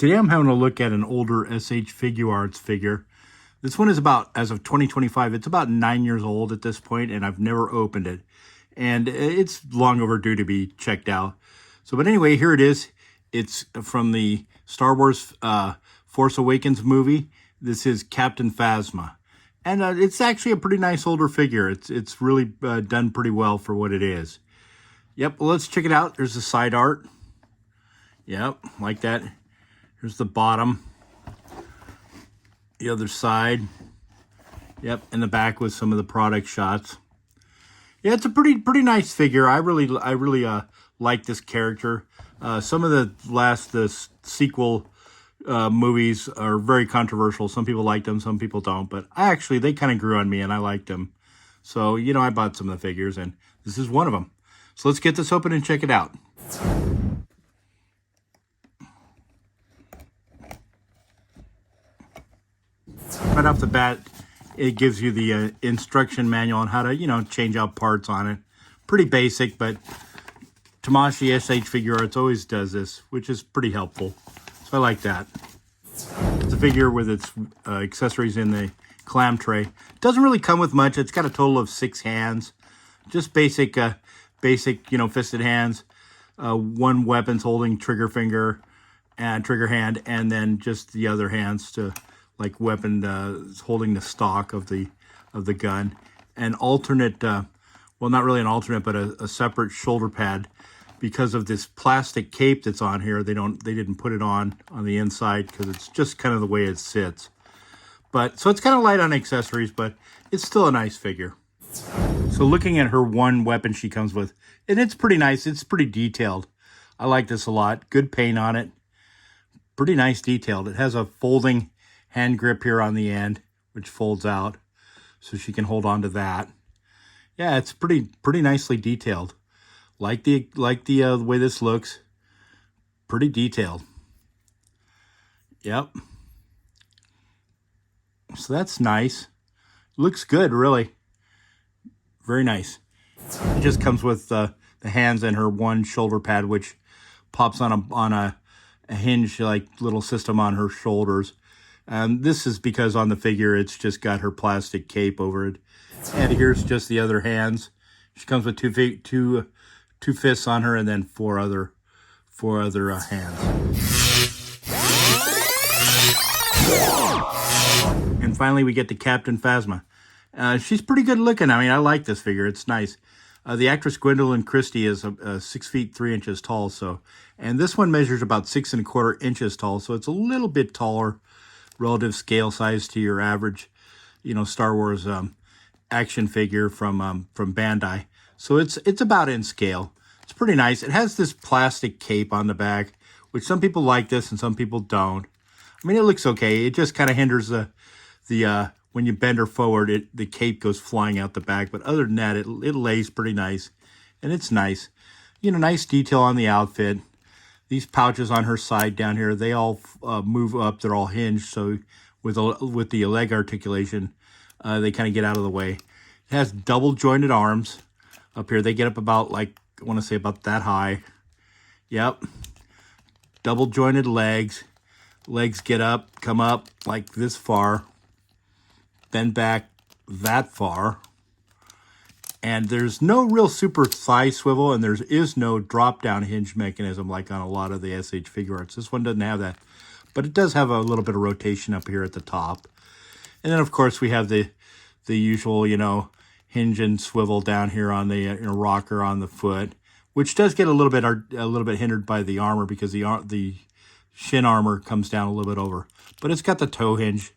Today I'm having a look at an older SH Figuarts figure. This one is about, as of 2025, it's about 9 years old at this point, and I've never opened it. And it's long overdue to be checked out. So, but anyway, here it is. It's from the Star Wars Force Awakens movie. This is Captain Phasma. And it's actually a pretty nice older figure. It's really done pretty well for what it is. Yep, well, let's check it out. There's the side art. Yep, like that. Here's the bottom. The other side. Yep, in the back with some of the product shots. Yeah, it's a pretty nice figure. I really like this character. Some of the sequel movies are very controversial. Some people like them, some people don't. But they kind of grew on me, and I liked them. So, I bought some of the figures, and this is one of them. So let's get this open and check it out. Right off the bat, it gives you the instruction manual on how to, change out parts on it. Pretty basic, but Tamashi SH Figuarts always does this, which is pretty helpful. So I like that. It's a figure with its accessories in the clam tray. Doesn't really come with much. It's got a total of 6 hands. Just basic, fisted hands. 1 weapons holding trigger finger and trigger hand, and then just the other hands to like weapon holding the stock of the gun. An alternate, well, not really an alternate, but a separate shoulder pad because of this plastic cape that's on here. They didn't put it on the inside because it's just kind of the way it sits. So it's kind of light on accessories, but it's still a nice figure. So looking at her one weapon she comes with, and it's pretty nice. It's pretty detailed. I like this a lot. Good paint on it. Pretty nice detailed. It has a folding hand grip here on the end, which folds out, so she can hold on to that. Yeah, it's pretty nicely detailed. Like the way this looks. Pretty detailed. Yep. So that's nice. Looks good, really. Very nice. It just comes with the hands and her one shoulder pad, which pops on a hinge like little system on her shoulders. This is because on the figure it's just got her plastic cape over it. And here's just the other hands. She comes with two fists on her, and then four other hands. And finally we get to Captain Phasma. She's pretty good looking. I mean, I like this figure. It's nice. The actress Gwendolyn Christie is 6 feet 3 inches tall. And this one measures about 6 1/4 inches tall. So it's a little bit taller, relative scale size to your average, Star Wars action figure from Bandai. So it's about in scale. It's pretty nice. It has this plastic cape on the back, which some people like this and some people don't. I mean, it looks okay. It just kind of hinders the when you bend her forward, the cape goes flying out the back. But other than that, it lays pretty nice, and it's nice. Nice detail on the outfit. These pouches on her side down here, they all move up. They're all hinged, so with the leg articulation, they kind of get out of the way. It has double jointed arms up here. They get up about, I want to say about that high. Yep. Double jointed legs. Legs come up like this far, then back that far. And there's no real super thigh swivel, and there is no drop-down hinge mechanism like on a lot of the SH Figuarts. This one doesn't have that, but it does have a little bit of rotation up here at the top. And then, of course, we have the usual, hinge and swivel down here on the rocker on the foot, which does get a little bit hindered by the armor because the shin armor comes down a little bit over. But it's got the toe hinge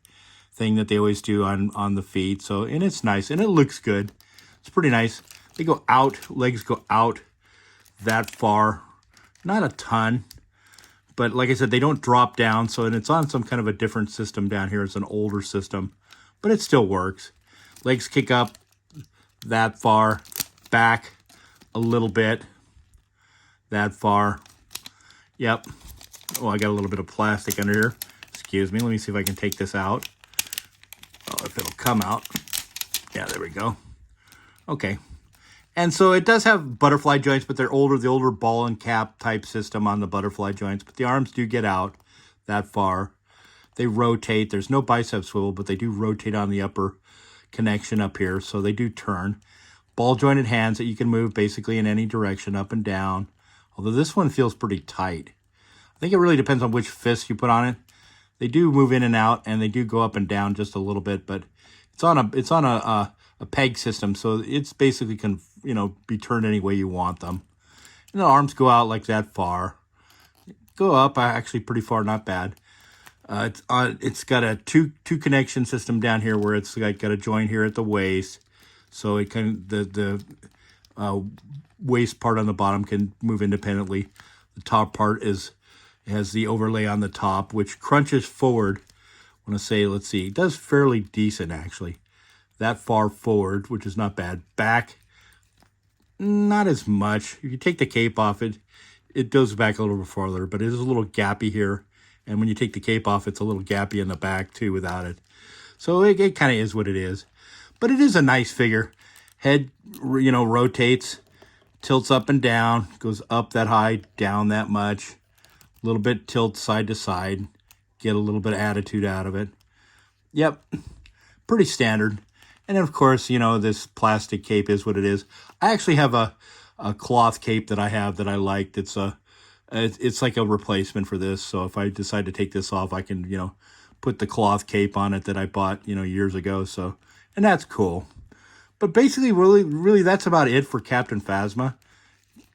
thing that they always do on the feet. And it's nice, and it looks good. It's pretty nice. They go out, legs go out that far. Not a ton, but like I said, they don't drop down. And it's on some kind of a different system down here. It's an older system, but it still works. Legs kick up that far, back a little bit, that far. Yep. Oh, I got a little bit of plastic under here. Excuse me. Let me see if I can take this out. Oh, if it'll come out. Yeah, there we go. Okay. And so it does have butterfly joints, but they're older, the older ball and cap type system on the butterfly joints. But the arms do get out. that far. They rotate. There's no bicep swivel, but they do rotate on the upper connection up here, so they do turn. Ball jointed hands that you can move basically in any direction, up and down. Although this one feels pretty tight. I think it really depends on which fist you put on it. They do move in and out, and they do go up and down just a little bit, but it's on a peg system, so it's basically can, you know, be turned any way you want them. And the arms go out like that far. Go up actually pretty far, not bad. It's got a two connection system down here where it's like got a joint here at the waist, so it can the waist part on the bottom can move independently. The top part has the overlay on the top, which crunches forward. I want to say, let's see, it does fairly decent actually. That far forward, which is not bad. Back, not as much. If you take the cape off, it goes back a little bit farther, but it is a little gappy here. And when you take the cape off, it's a little gappy in the back too without it. So it kind of is what it is. But it is a nice figure. Head, you know, rotates, tilts up and down, goes up that high, down that much. A little bit tilt side to side. Get a little bit of attitude out of it. Yep, pretty standard. And then, of course, you know, this plastic cape is what it is. I actually have a cloth cape that I have that I liked. It's like a replacement for this. So if I decide to take this off, I can, you know, put the cloth cape on it that I bought, you know, years ago. So, and that's cool. But basically, really, that's about it for Captain Phasma.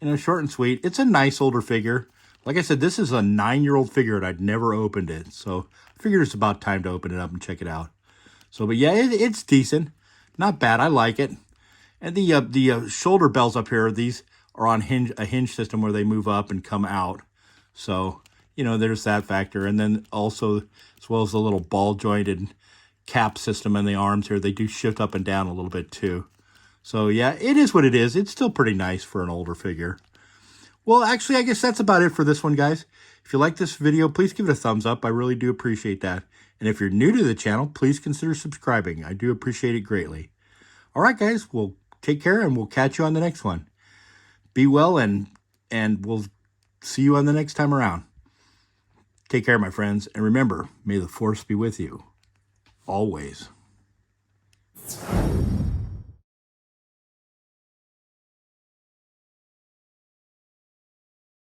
You know, short and sweet. It's a nice older figure. Like I said, this is a 9-year-old figure, and I'd never opened it. So I figured it's about time to open it up and check it out. So, but yeah, it's decent. Not bad. I like it. And the shoulder bells up here, these are on a hinge system where they move up and come out. So, you know, there's that factor. And then also, as well as the little ball jointed cap system in the arms here, they do shift up and down a little bit too. So yeah, it is what it is. It's still pretty nice for an older figure. Well, actually, I guess that's about it for this one, guys. If you like this video, please give it a thumbs up. I really do appreciate that. And if you're new to the channel, please consider subscribing. I do appreciate it greatly. All right, guys, well, take care, and we'll catch you on the next one. Be well, and we'll see you on the next time around. Take care, my friends, and remember, may the Force be with you always.